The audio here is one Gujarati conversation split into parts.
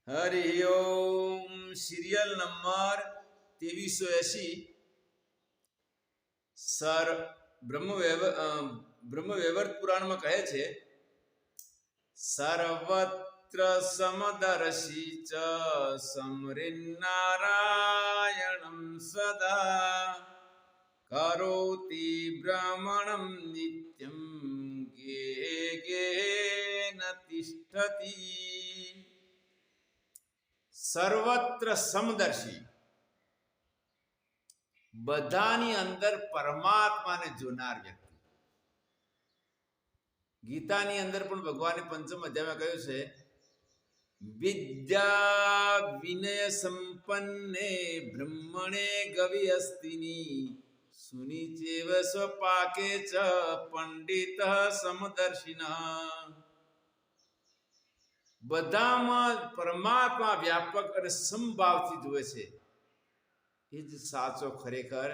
Hari Om. Serial number 2380. Sir Brahmavaivarta પુરાણમાં કહે છે, સર્વત્ર સમદર્શી ચ સમરિન્નારાયણં સદા કરોતિ ભ્રમણં નિત્યં ગેહે ગેહેન તિષ્ઠતિ. સર્વત્ર સમદર્શી, બધાની અંદર પરમાત્માને જોનાર વ્યક્તિ. ગીતાની અંદર પણ ભગવાને પંચમ અધ્યાયમાં કહ્યું છે, વિદ્યા વિનય સંપન્ને બ્રહ્મણે ગવિહસ્તિની સુનિચેવ સ્વપાકે ચ પંડિત સમદર્શિનઃ. બધામાં પરમાત્મા વ્યાપક અને સમભાવથી જુએ છે. એ જ સાચો ખરેખર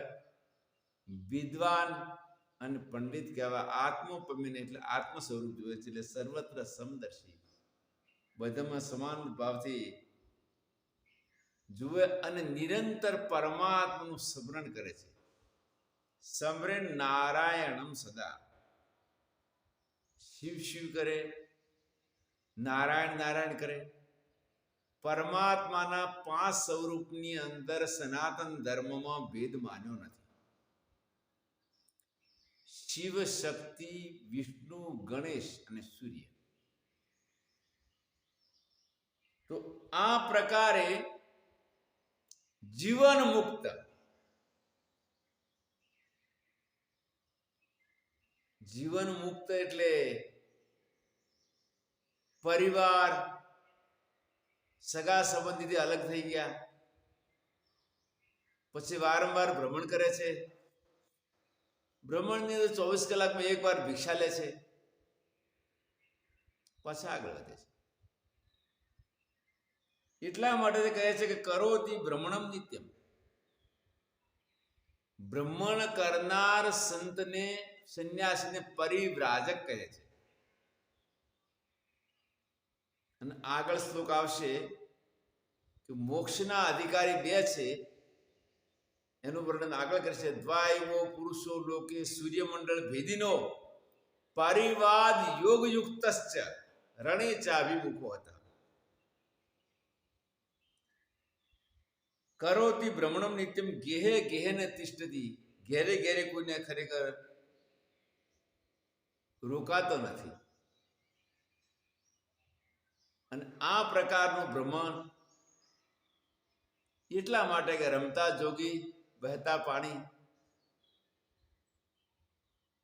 વિદ્વાન અને પંડિત કહેવા. આત્મોપમીને એટલે આત્મ સ્વરૂપ જુએ છે. એટલે સર્વત્ર સમદર્શી, બધામાં સમાન ભાવથી જુએ અને નિરંતર પરમાત્માનું સ્મરણ કરે છે. સ્મરણ નારાયણમ સદા, શિવ શિવ કરે, નારાયણ નારાયણ કરે. પરમાત્માના 5 સ્વરૂપની અંદર સનાતન ધર્મમાં ભેદ માન્યો નથી. શિવ, શક્તિ, વિષ્ણુ, ગણેશ અને સૂર્ય. તો આ પ્રકારે જીવન મુક્ત, જીવન મુક્ત એટલે પરિવાર સગા સંબંધીથી અલગ થઈ ગયા, પછી વારંવાર ભ્રમણ કરે છે. ભ્રમણની 24 કલાકમાં એકવાર ભિક્ષા લે છે, પાછા આગળ વધે છે. એટલા માટે કહે છે કે કરોતિ ભ્રમણમ નિત્યમ. ભ્રમણ કરનાર સંતને, સંન્યાસીને પરિવ્રાજક કહે છે. અને આગળ શ્લોક આવશે કે મોક્ષના અધિકારી 2 છે, એનું વર્ણન આગળ કરશે. દ્વાયવો પુરુષો લોકે સૂર્યમંડળ ભેદિનો પરિવાદ યોગયુક્તશ્ચ રણે ચાવિમુખો હતા. કરોતિ ભ્રમણમ નિત્યમ ગેહે ગેહેન તિષ્ઠતિ. ઘેરે ઘેરે કોઈને ખરેખર રોકાતો નથી. અને આ પ્રકારનું ભ્રમણ એટલા માટે કે રમતા જોગી, બહેતા પાણી,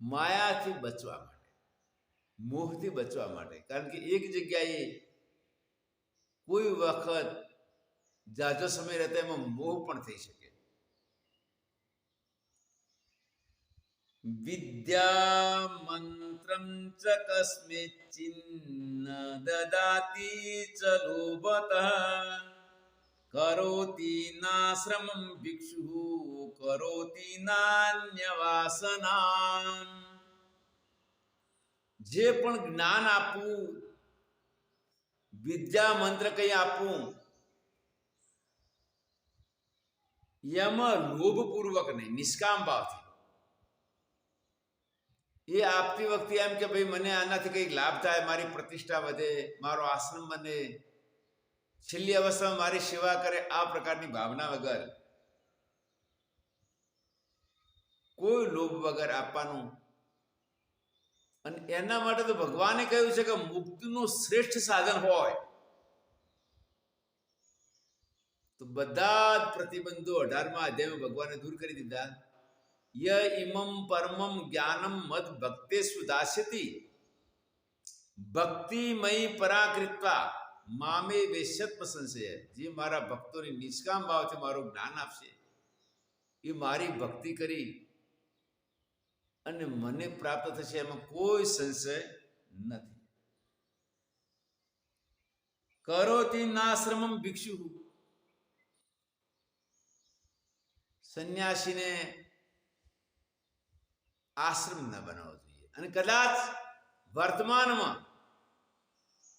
માયાથી બચવા માટે, મોહથી બચવા માટે. કારણ કે એક જગ્યાએ કોઈ વખત જાજો સમય રહેતા એમાં મોહ પણ થઈ શકે. વિદ્યા મંત્રમ ચ કસ્મિચ્છિન્ન દદાતિ ચ લોભતઃ કરોતિ નાશ્રમં ભિક્ષુ કરોતિ નાન્યવાસનામ. જે પણ જ્ઞાન આપવું, વિદ્યા મંત્ર કઈ આપવું, એમાં લોભપૂર્વક નહીં, નિષ્કામ ભાવથી. એ આપતી વખતે એમ કે ભાઈ મને આનાથી કંઈક લાભ થાય, મારી પ્રતિષ્ઠા વધે, મારો આશ્રમ બને, છેલ્લી અવસ્થામાં મારી સેવા કરે, આ પ્રકારની ભાવના વગર, કોઈ લોભ વગર આપવાનું. અને એના માટે તો ભગવાને કહ્યું છે કે મુક્તિનું શ્રેષ્ઠ સાધન હોય તો બધા જ પ્રતિબંધો 18મા અધ્યાયમાં ભગવાને દૂર કરી દીધા. ય ઇમમ પરમમ જ્ઞાનમ મદ ભક્તેષુ દાસ્યતિ ભક્તિમયી પરાકૃત્વા મામે વેશ્યત્મ સંશય. જે મારા ભક્તોની નિષ્કામ ભાવથી મારું જ્ઞાન આપશે, એ મારી ભક્તિ કરી અને મને પ્રાપ્ત થશે, એમાં કોઈ સંશય નથી. કરોતિ નાશ્રમમ ભિક્ષુ. સંન્યાસીને આશ્રમ ન બનાવવો જોઈએ. અને કદાચ વર્તમાનમાં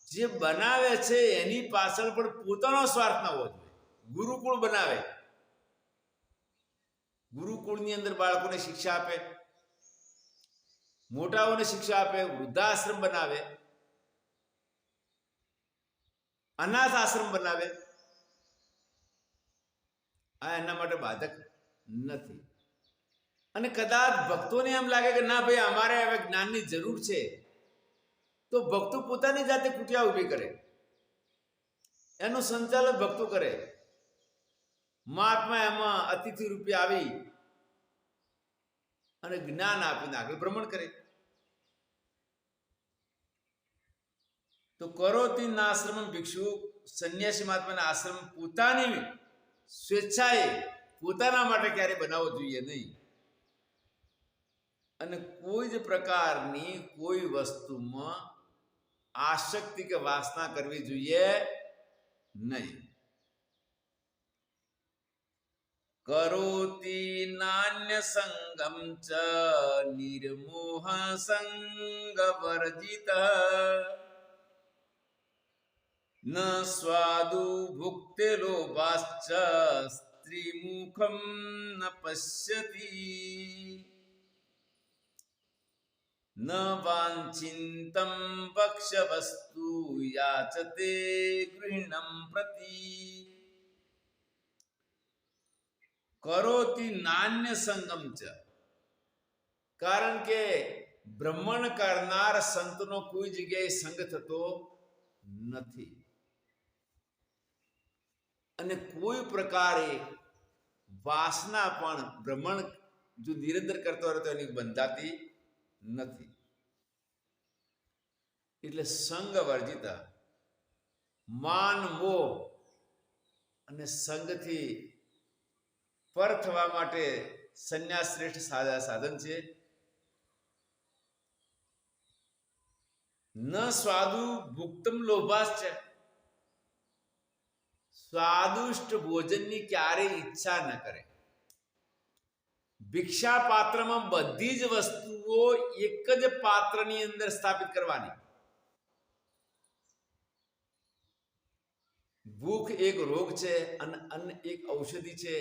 જે બનાવે છે એની પાછળ પણ પોતાનો સ્વાર્થ ન હોવો જોઈએ. ગુરુકુળ બનાવે, ગુરુકુળની અંદર બાળકોને શિક્ષા આપે, મોટાઓને શિક્ષા આપે, વૃદ્ધાશ્રમ બનાવે, અનાથ આશ્રમ બનાવે, આ એના માટે બાધક નથી. અને કદાચ ભક્તોને એમ લાગે કે ના ભાઈ અમારે હવે જ્ઞાનની જરૂર છે, તો ભક્તો પોતાની જાતે કુટિયા ઊભી કરે, એનું સંચાલન ભક્તો કરે. મહાત્મા એમાં અતિથિ રૂપે આવી અને જ્ઞાન આપીને આગળ ભ્રમણ કરે. તો કરોતી નાશ્રમ ભિક્ષુ, સંન્યાસી મહાત્માના આશ્રમ પોતાની સ્વેચ્છાએ પોતાના માટે ક્યારે બનાવવો જોઈએ નહીં. અને કોઈ જ પ્રકારની કોઈ વસ્તુમાં આસક્તિ કે વાસના કરવી જોઈએ નહીં. કરોતિ નાન્ય સંગમ ચ નિર્મોહ સંગ વર્જિત ન સ્વાદુ ભુક્તે લોભાશ્ચ સ્ત્રી મુખમ ન પશ્યતિ ન વાંછિતં ભક્ષ્યવસ્તુ યાચતે ગૃહિણમ પ્રતિ. કરોતિ નાન્ય સંગમ ચ, કારણ કે ભ્રમણ કરનાર સંતનો કોઈ જગ્યાએ સંગ થતો નથી. અને કોઈ પ્રકારે વાસના પણ ભ્રમણ જો નિરંતર કરતો રહે તો એની બંધાતી નથી. એટલે સંગ વર્જિત, માન મોહ અને સંગથી પર થવા માટે સંન્યાસ શ્રેષ્ઠ સાધન છે. ન સ્વાદુ ભુક્તમ લોભાશ્ચ, સ્વાદુષ્ટ ભોજનની ક્યારેય ઈચ્છા ન કરે. ભિક્ષા પાત્રમાં બધી જ વસ્તુઓ એક જ પાત્રની અંદર સ્થાપિત કરવાની. ભૂખ એક રોગ છે અને અન્ન એક ઔષધિ છે.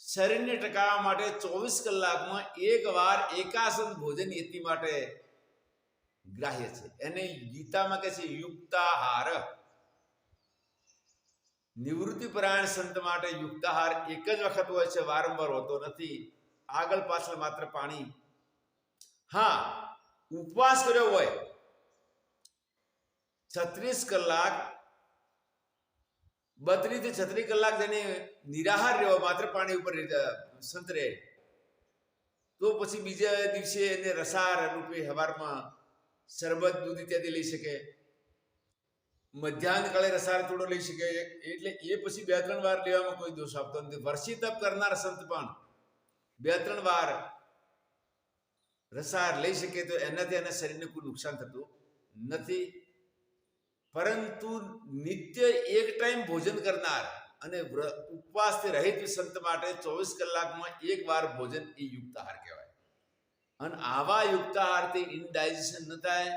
શરીરને ટકાવવા માટે 24 કલાકમાં એક વાર એકાસન ભોજન યતિ માટે ગ્રાહ્ય છે. એને ગીતામાં કહે છે યુક્તાહાર. નિવૃત્તિ પરાયણ સંત માટે યુક્તાહાર એક જ વખત હોય છે, વારંવાર હોતો નથી. આગળ પાછળ માત્ર પાણી. હા, ઉપવાસ કર્યો હોય 36 કલાક, 32 થી 36 કલાક જેને નિરાહાર રહ્યો, માત્ર પાણી ઉપર સંત રહે, તો પછી બીજા દિવસે એને રસાર રૂપે સવારમાં શરબત દૂધ ઇત્યાદિ લઈ શકે, મધ્યાહન કાળે રસાર થોડો લઈ શકે. એટલે એ પછી 2-3 વાર લેવામાં કોઈ દોષ આપતો નથી. વર્ષી તપ કરનાર સંત પણ 2-3 વાર રસાર લઈ શકે તો એનાથી એના શરીરને કોઈ નુકસાન થતું નથી. પરંતુ નિત્ય એક ટાઈમ ભોજન કરનાર અને ઉપવાસથી રહિત સંત માટે 24 કલાકમાં એક વાર ભોજન એ યુક્તાહાર કહેવાય. અને આવા યુક્તાહારથી ઇનડાઇજેશન ન થાય,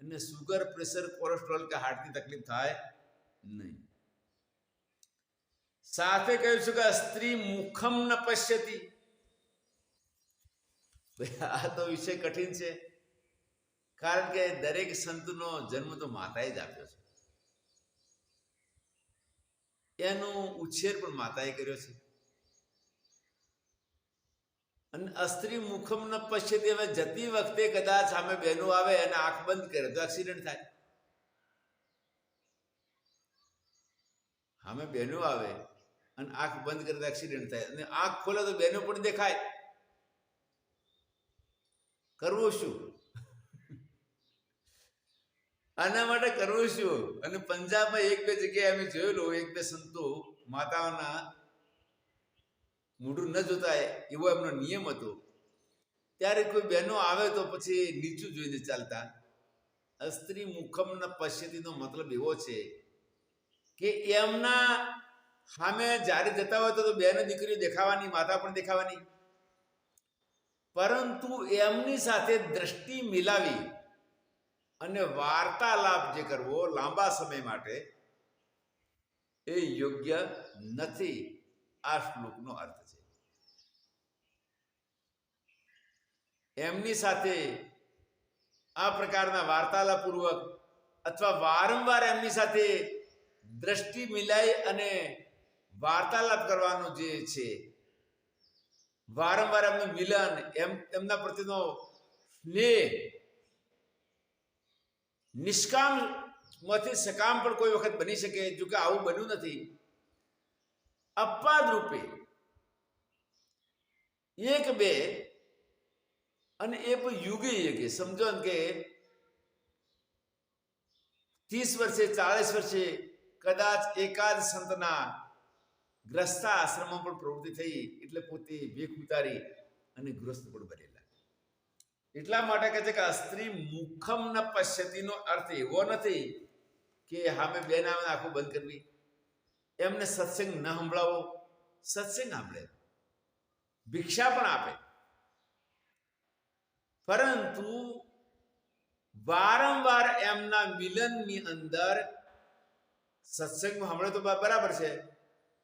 એને સુગર, પ્રેશર, કોલેસ્ટ્રોલ કે હાર્ટની તકલીફ થાય નહીં. સાથે કહ્યું છે કે સ્ત્રી મુખમ ન પશ્યતિ. આ તો વિષય કઠિન છે, કારણ કે દરેક સંતનો જન્મ તો માતાએ જ આપ્યો છે, એનો ઉછેર પણ માતાએ કર્યો છે. અને અસ્ત્રી મુખમ ન પશ્યતિ, હવે જતી વખતે કદાચ સામે બહેનો આવે અને આંખ બંધ કરે તો એક્સિડન્ટ થાય. સામે બહેનો આવે અને આંખ બંધ કરે તો એક્સિડન્ટ થાય, અને આંખ ખોલે તો બહેનો પણ દેખાય. કરવું શું? આના માટે કરવું શું? અને પંજાબમાં 1-2 જગ્યાએ અમે જોયેલું, 1-2 સંતો માતાઓના મોઢું ન જોતા એવો એમનો નિયમ હતો. ત્યારે કોઈ બહેનો આવે તો પછી નીચું જોઈને ચાલતા. અસ્ત્રી મુખમ ન પશ્યતિનો મતલબ એવો છે કે એમના સામે જ્યારે જતા હોય તો બેનો દીકરીઓ દેખાવાની, માતા પણ દેખાવાની, પરંતુ એમની સાથે દ્રષ્ટિ મિલાવી અને વાર્તાલાપ જે કરવો લાંબા સમય માટે એ યોગ્ય નથી. આ શ્લોકનો અર્થ છે. એમની સાથે આ પ્રકારના વાર્તાલાપ પૂર્વક અથવા વારંવાર એમની સાથે દ્રષ્ટિ મિલાઈ અને વાર્તાલાપ કરવાનો જે છે, વારંવાર એમનું મિલન, એમના પ્રત્યેનો સ્નેહ નિષ્કામમાંથી સકામ પણ કોઈ વખત બની શકે. જો કે આવું બન્યું નથી. અપવાદ રૂપે એક બે અને એ પણ યુગે યુગે સમજો કે 30 વર્ષે 40 વર્ષે કદાચ એકાદ સંતના ગ્રસ્તા આશ્રમમાં પણ પ્રવૃત્તિ થઈ એટલે પોતે ભેખ ઉતારી અને ગૃહસ્થ પણ બનેલા. એટલા માટે કહે છે કે સ્ત્રી મુખમ ન પશ્યતિનો અર્થ એવો નથી કે હામે બે નામે આંખો બંધ કરવી, એમને સત્સંગ ન સંભળાવો. સત્સંગ સાંભળે, ભિક્ષા પણ આપે, પરંતુ વારંવાર એમના મિલનની અંદર સત્સંગમાં સાંભળે તો બરાબર છે,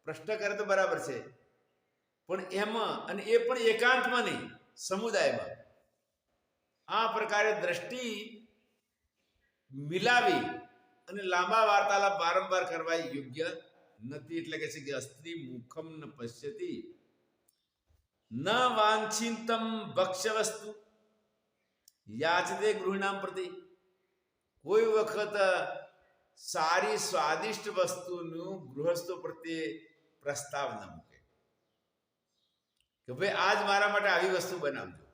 પ્રશ્ન કરે તો બરાબર છે, પણ એમાં, અને એ પણ એકાંતમાં નહીં, સમુદાયમાં આ પ્રકારે દ્રષ્ટિ મિલાવી અને લાંબા વાર્તાલાપ વારંવાર કરવા યોગ્ય નથી. એટલે કે છે કે સ્ત્રી મુખમ ન પશ્યતિ ન વાંછિતમ ભક્ષ્ય વસ્તુ યાચતે ગૃહિણામ પ્રતિ. કોઈ વખત સારી સ્વાદિષ્ટ વસ્તુનું ગૃહસ્થો પ્રત્યે પ્રસ્તાવ ન મૂકે કે ભાઈ આજ મારા માટે આવી વસ્તુ બનાવજો.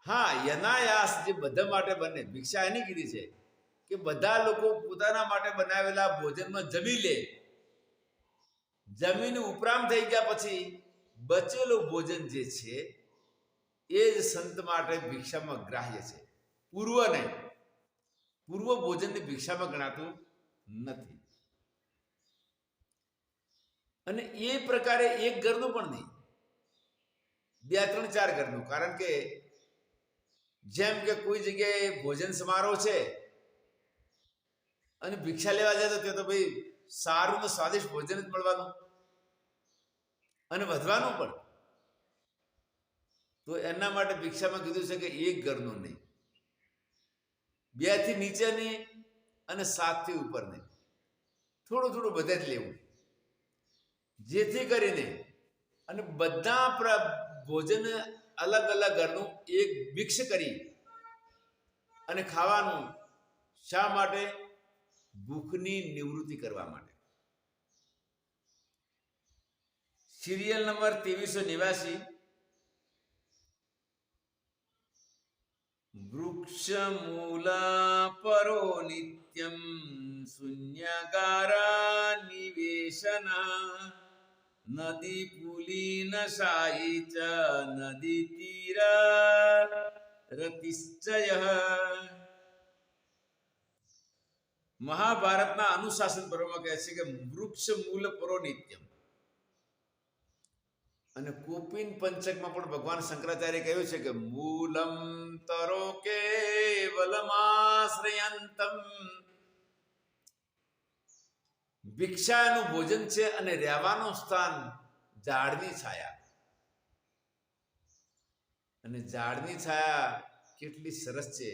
હા, યનાયાસ જે બધા માટે બને, ભિક્ષા એની કીધી છે કે બધા લોકો પોતાના માટે બનાવેલા ભોજનમાં જમી લે. જમીને ઉપરામ થઈ ગયા પછી બચેલું ભોજન જે છે એ જ સંત માટે ભિક્ષામાં ગ્રાહ્ય છે. પૂર્વ નહીં, પૂર્વ ભોજનને ભિક્ષામાં ગણાતું નથી. અને એ પ્રકારે એક ઘરનું પણ નહીં, 2 3 4 ઘરનું. કારણ કે જેમ કે કોઈ જગ્યાએ ભોજન સમારોહ છે અને ભિક્ષા લેવા જાય તો તે તો ભાઈ સારું ને સ્વાદિષ્ટ ભોજન જ મળવાનું અને વધવાનું પણ. તો એના માટે ભિક્ષામાં કીધું છે કે એક ઘરનું નહીં, 2 થી નીચે નહીં અને 7 થી ઉપર નહીં, થોડું થોડું બધે જ લેવું, જેથી કરીને અને બધા ભોજન અલગ અલગ ઘરનું એક મિક્સ કરી અને ખાવાનું. શા માટે? ભૂખની નિવૃત્તિ કરવા માટે. Serial number 2389. વૃક્ષમૂલા પરો નિત્યમ શૂન્યગારા નિવેશના નદી પુલીન શાયી ચ નદી તીરા રતિશ્ચય. મહાભારતના અનુશાસન પર્વમાં કહે છે કે વૃક્ષ મૂલ પરો નિત્યમ. અને કુપિન પંચકમાં પણ ભગવાન શંકરાચાર્ય કહ્યું છે કે મૂલમ તરો કેવલમાશ્રયંતમ. ભિક્ષાનું ભોજન છે અને રહેવાનું સ્થાન ઝાડની છાયા. અને ઝાડની છાયા કેટલી સરસ છે,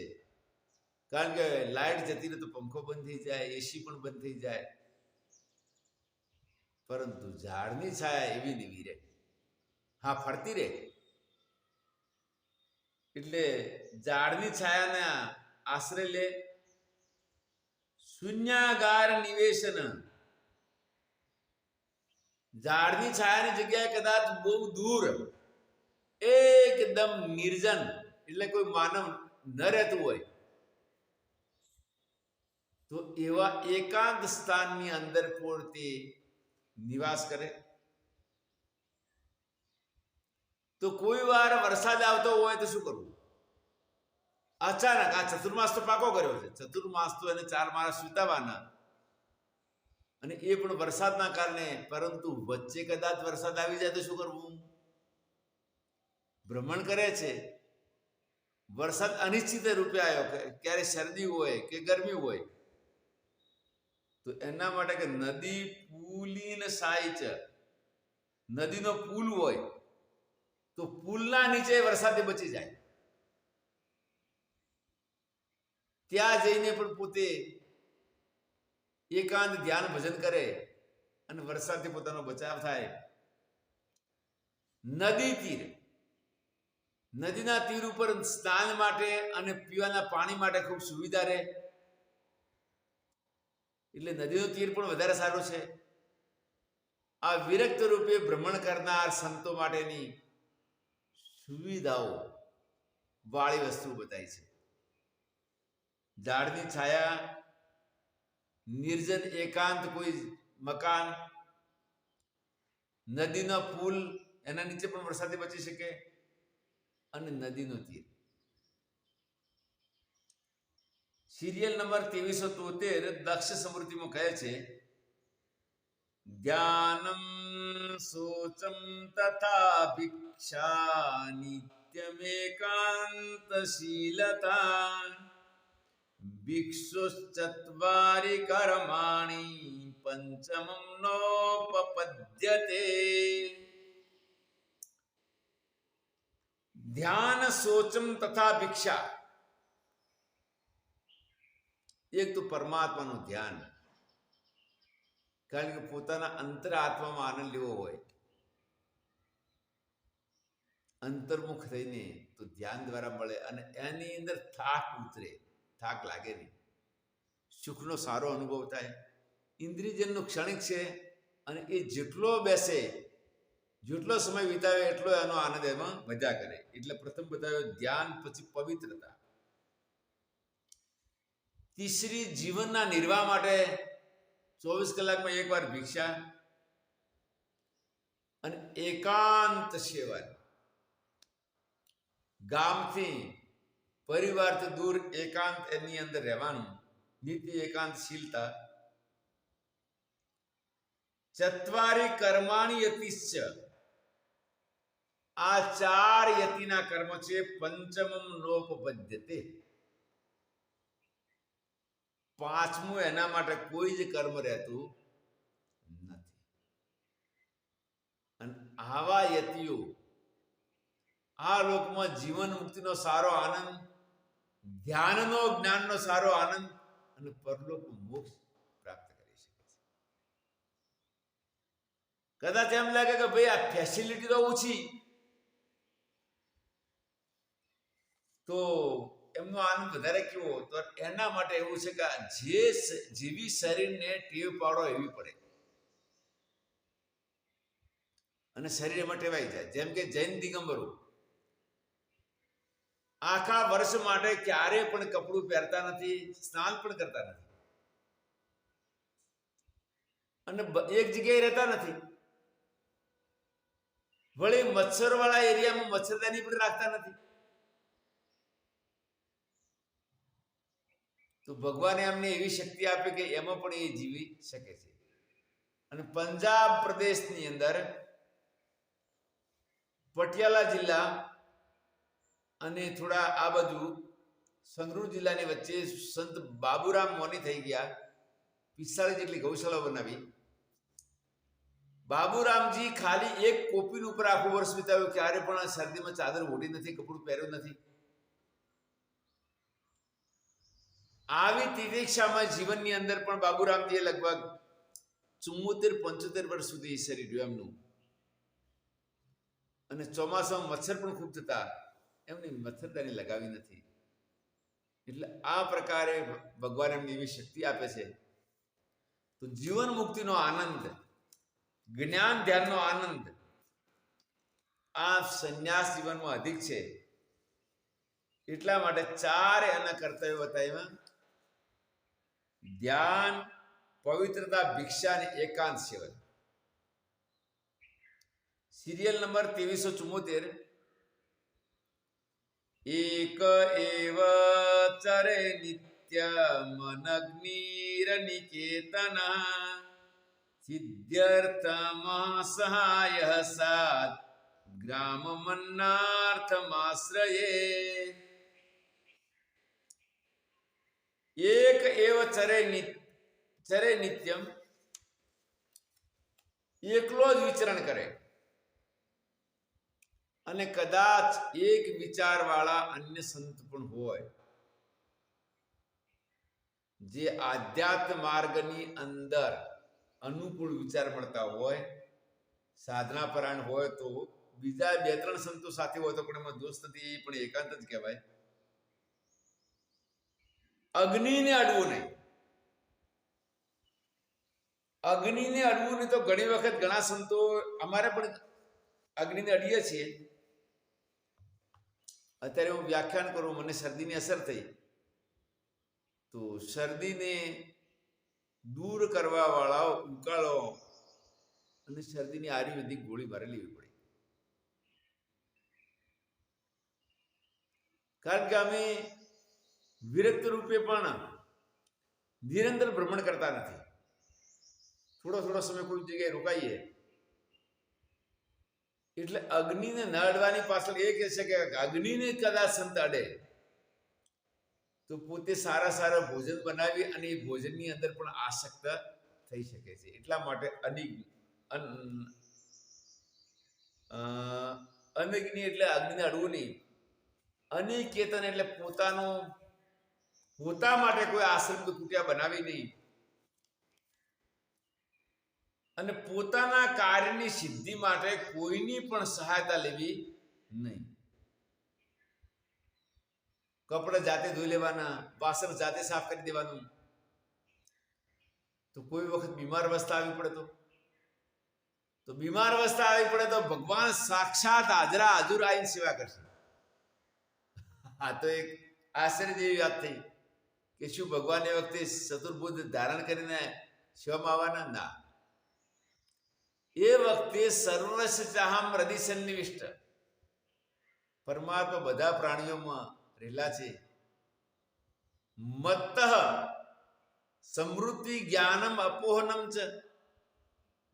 કારણ કે લાઈટ જતી રહે તો પંખો બંધ થઈ જાય, એસી પણ બંધ થઈ જાય, પરંતુ ઝાડની છાયા એવી ને એવી રહે. હા, ફરતી રહે. એટલે ઝાડની છાયાના આશ્રય લે. શૂન્યાગાર નિવેશન. ઝાડની છાયાની જગ્યાએ કદાચ બહુ દૂર એકદમ નિર્જન, એટલે કોઈ માનવ ન રહેતું હોય, તો એવા એકાંત સ્થાનની અંદર પોતે નિવાસ કરે. તો કોઈ વાર વરસાદ આવતો હોય તો શું કરવું? અચાનક આ ચતુર્માસ તો પાકો કર્યો છે, ચતુર્માસ તો એને 4 માસ વિતાવાના, અને એ પણ વરસાદના કારણે. પરંતુ વચ્ચે કદાચ વરસાદ આવી જાય તો શું કરવું? ભ્રમણ કરે છે, વરસાદ અનિશ્ચિત રૂપે આવ્યો, ક્યારે શરદી હોય કે ગરમી હોય, તો એના માટે કે નદી પુલીન સાઈ છે, નદીનો પુલ હોય તો પુલના નીચે વરસાદથી બચી જાય, ત્યાં જઈને પણ પોતે એકાંત ધ્યાન ભજન કરે અને વરસાદથી પોતાનો બચાવ થાય. નદી તીર, નદીના તીર ઉપર સ્નાન માટે અને પીવાના પાણી માટે ખૂબ સુવિધા રહે, એટલે નદીનો તીર પણ વધારે સારું છે. આ વિરક્ત રૂપે ભ્રમણ કરનાર સંતો માટેની સુવિધાઓ વાળી વસ્તુ બતાવી છે. ઝાડની છાયા, નિર્જન એકાંત કોઈ મકાન, નદીનો પુલ, એના નીચે પણ વરસાદથી બચી શકે, અને નદીનો તીર. સિરિયલ નંબર 2373 દક્ષ સમૃદ્ધિમાં કહે છે, ધ્યાનમ સોચમ તથા ભિક્ષા નિત્યમેકાંતશીલતા ભિક્ષુશ્ચત્વારી કર્માણિ પંચમમ નોપપદ્યતે. ધ્યાન સોચમ તથા ભિક્ષા, એક તો પરમાત્માનું ધ્યાન, કારણ કે પોતાના અંતર આત્મામાં આનંદ લેવો હોય, અંતર્મુખ થઈને તો ધ્યાન દ્વારા મળે, અને એની અંદર થાક ઉતરે, થાક લાગે નહીં, સુખનો સારો અનુભવ થાય. ઇન્દ્રિયજનનું ક્ષણિક છે, અને એ જેટલો બેસે, જેટલો સમય વિતાવે એટલો એનો આનંદ એમાં મજા કરે. એટલે પ્રથમ બતાવ્યો ધ્યાન, પછી પવિત્રતા. તીસરી, જીવનના નિર્વાહ માટે 24 કલાકમાં એકવાર ભિક્ષા, અને એકાંત સેવા. ગામથી, પરિવારથી દૂર એકાંત એની અંદર રહેવાનું, નિત્ય એકાંતશીલતા. ચત્વારી કર્માણી યતિશ્ચ, આ 4 યતિના કર્મ છે. પંચમમ નોપપદ્યતે, પાંચમું એના માટે કોઈ જ કર્મ રહેતું નથી. અને આવા યતિઓ આ લોકમાં જીવન મુક્તિનો સારો આનંદ, ધ્યાનનો, જ્ઞાનનો સારો આનંદ અને પરલોક મોક્ષ પ્રાપ્ત કરી શકે છે. કદાચ એમ લાગે કે ભાઈ આ ફેસિલિટી તો ઓછી, તો એમનો આનંદ વધારે કેવો? તો એના માટે એવું છે કે જેવી શરીરને ટેવ પાડો એવી પડે, અને શરીર એમાં ટેવાઈ જાય. જેમ કે જૈન દિગંબરો આખા વર્ષ માટે ક્યારે પણ કપડું પહેરતા નથી, સ્નાન પણ કરતા નથી, અને એક જગ્યાએ રહેતા નથી. વળી મચ્છર વાળા એરિયામાં મચ્છરદાની પણ રાખતા નથી. તો ભગવાને એમને એવી શક્તિ આપી કે એમાં પણ એ જીવી શકે છે. અને પંજાબ પ્રદેશની અંદર પટિયાલા જિલ્લા અને થોડા આ બાજુ સંગરૂર જિલ્લાની વચ્ચે સંત બાબુરામ મોની થઈ ગયા, 45 જેટલી ગૌશાળા બનાવી. બાબુરામજી ખાલી એક કોપીન ઉપર આખું વર્ષ વિતાવ્યું, ક્યારે પણ શરદીમાં ચાદર ઓઢી નથી, કપડું પહેર્યું નથી. આવી તિતિક્ષામાં જીવનની અંદર પણ બાબુરામજીએ લગભગ 74-75 વર્ષ સુધી શરીર રહ્યું એમનું. અને ચોમાસામાં મચ્છર પણ ખૂબ થતા, એમની મચ્છરદાની લગાવી નથી. એટલે આ પ્રકારે ભગવાન એમને એવી શક્તિ આપે છે. તો જીવન મુક્તિનો આનંદ, જ્ઞાન ધ્યાનનો આનંદ આ સંન્યાસ જીવનમાં અધિક છે. એટલા માટે 4 એના કર્તવ્યો બતાવ્યા: ધ્યાન, પવિત્રતા, ભિક્ષા અને એકાંત સેવન. સિરિયલ નંબર 2374 એક એવ ચરે નિત્ય મનગ્નિરનિકેતન સિદ્ધ્યર્થમ સહાય સાત ગ્રામ મન્નાર્થમાશ્રયે. એક એવ ચરે નિત્યમ, એકલો જ વિચરણ કરે, અને કદાચ એક વિચારવાળા અન્ય સંત પણ હોય જે આધ્યાત્મ માર્ગની અંદર અનુકૂળ વિચાર મળતા હોય, સાધના પરાયણ હોય, તો બીજા 2-3 સંતો સાથે હોય તો પણ એમાં દોષ નથી, એ પણ એકાંત જ કહેવાય. અગ્નિને અડવું નહીં. અગ્નિને અડવું નહીં તો ઘણી વખત ઘણા સંતો, અમારે પણ અગ્નિને અડીએ છીએ. અત્યારે હું વ્યાખ્યાન કરું, મને શરદીની અસર થઈ, તો શરદીને દૂર કરવા વાળા ઉકાળો અને શરદીની આયુર્વેદિક ગોળી મારે લેવી પડી. કારણ કે અમે વિરક્ત રૂપે પણ નિરંતર ભ્રમણ કરતા નથી. થોડો સમય કોઈ જગ્યાએ રોકાઈએ એટલે અગ્નિને ન અડવાની પાછળ એ કહે છે કે અગ્નિને કદાચ સંત અડે તો પોતે સારા ભોજન બનાવી અને એ ભોજનની અંદર પણ આસક્ત થઈ શકે છે. એટલા માટે અનગ્નિ એટલે અગ્નિને અડવું નહીં. અનિકેતન એટલે પોતા માટે કોઈ આશ્રમ કે કુટિયા બનાવી નહીં, અને પોતાના કાર્યની સિદ્ધિ માટે કોઈની પણ સહાયતા લેવી નહીં. કપડા જાતે ધોઈ લેવાના, વાસણ જાતે સાફ કરી દેવાનું. તો કોઈ વખત બીમાર અવસ્થા આવી પડે તો બીમાર અવસ્થા આવી પડે તો ભગવાન સાક્ષાત હાજરા હાજર આવીને સેવા કરશે. આ તો એક આશ્ચર્ય જેવી વાત થઈ કે શું ભગવાન એ વખતે ચતુર્ભુજ ધારણ કરીને સેવામાં આવવાના? ના, એ વખતે સર્વસ્વ ચાહમ હૃદય સન્નિવિષ્ટ પરમાત્મા બધા પ્રાણીઓમાં રહેલા છે. મત્ત સમૃદ્ધિ જ્ઞાનમ અપોહનમ છે.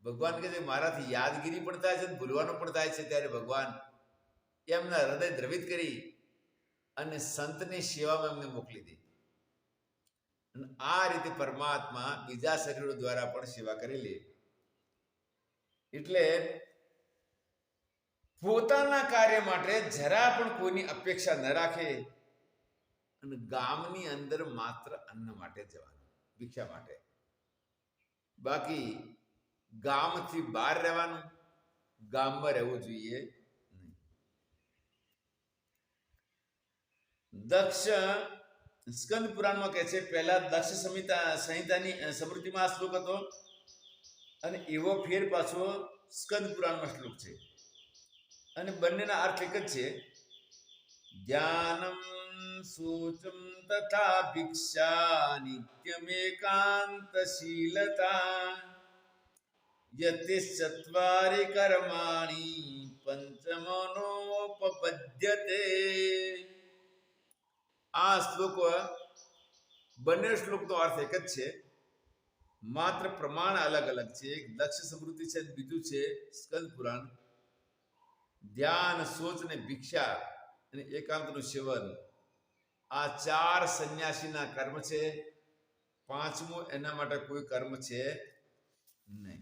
ભગવાન કહે છે મારાથી યાદગીરી પણ થાય છે, ભૂલવાનું પણ થાય છે. ત્યારે ભગવાન એમના હૃદય દ્રવિત કરી અને સંતની સેવામાં એમને મોકલી દે. અને આ રીતે પરમાત્મા બીજા શરીરો દ્વારા પણ સેવા કરેલી. એટલે પોતાના કાર્ય માટે જરા પણ કોઈની અપેક્ષા ન રાખે, અને ગામની અંદર માત્ર અન્ન માટે જવાનું, ભિક્ષા માટે. બાકી ગામથી બહાર રહેવાનું, ગામમાં રહેવું જોઈએ નહીં. દક્ષ સ્કંદ પુરાણમાં કહે છે, પહેલા દક્ષ સંહિતાની સમૃદ્ધિમાં આ શ્લોક હતો, અને એવો ફેર પાછો સ્કંદ પુરાણમાં શ્લોક છે, અને બંનેના અર્થ એક જ છે. જ્ઞાનમ સૂચમ તથા ભિક્ષા નિત્યમેકાંતશીલતા યતિ ચત્વારી કર્માણી પંચમનોપપદ્યતે. આ શ્લોક, બંને શ્લોકનો અર્થ એક જ છે, માત્ર પ્રમાણ અલગ અલગ છે. એક દક્ષ સમૃદ્ધિ છે, બીજું છે સ્કંદ પુરાણ. ધ્યાન, સોચ અને ભિક્ષા અને એકાંતનું સેવન, આ 4 સંન્યાસીના કર્મ છે. 5મું એના માટે કોઈ કર્મ છે નહીં.